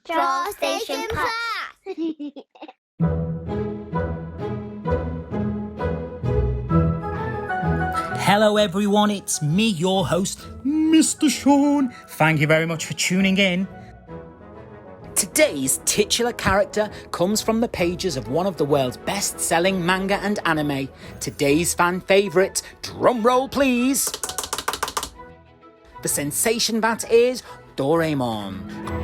Drawstation Plus. Hello everyone, it's me, your host, Mr. Sean. Thank you very much for tuning in. Today's titular character comes from the pages of one of the world's best-selling manga and anime. Today's fan favourite, drum roll please. The sensation that is Doreamon.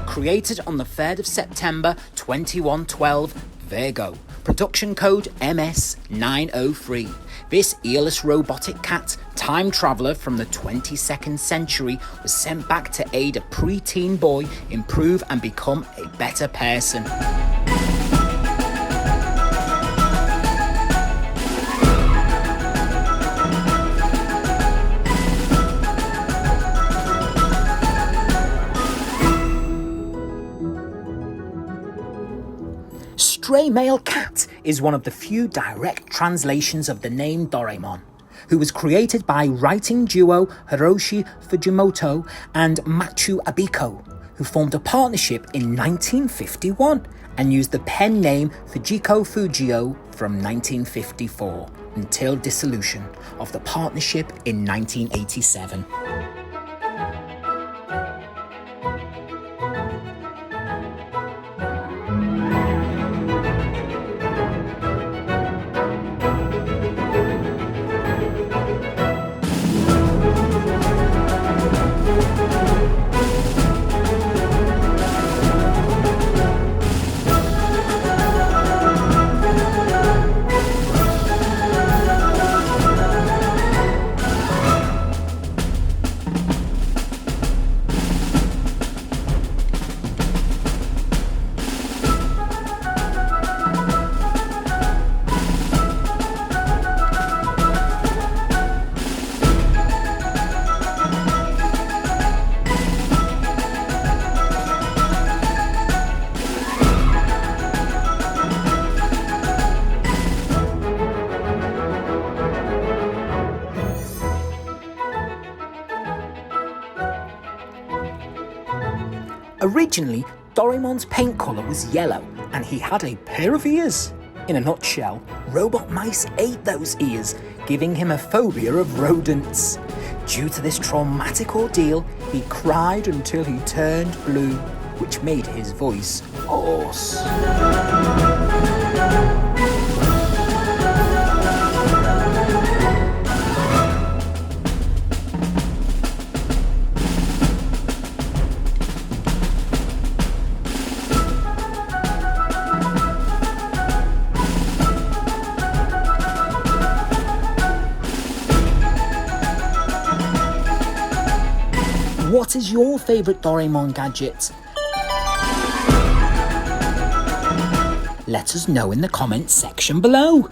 Created on the 3rd of September 2112, Virgo. Production code MS903. This earless robotic cat, time traveller from the 22nd century, was sent back to aid a preteen boy improve and become a better person. Stray Male Cat is one of the few direct translations of the name Doreamon, who was created by writing duo Hiroshi Fujimoto and Machu Abiko, who formed a partnership in 1951 and used the pen name Fujiko Fujio from 1954 until dissolution of the partnership in 1987. Originally, Doreamon's paint colour was yellow and he had a pair of ears. In a nutshell, robot mice ate those ears, giving him a phobia of rodents. Due to this traumatic ordeal, he cried until he turned blue, which made his voice hoarse. What is your favourite Doreamon gadget? Let us know in the comments section below.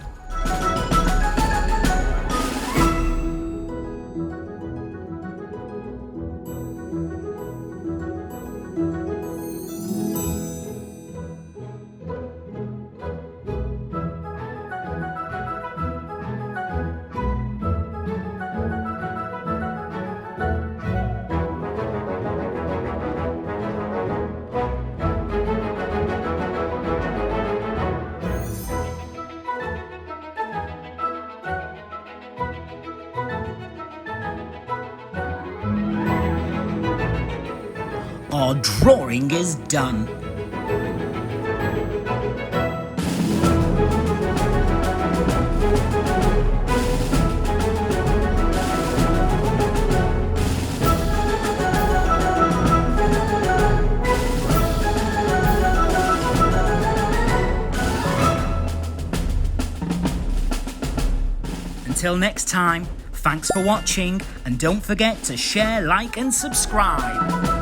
Our drawing is done. Until next time, thanks for watching and don't forget to share, like and subscribe.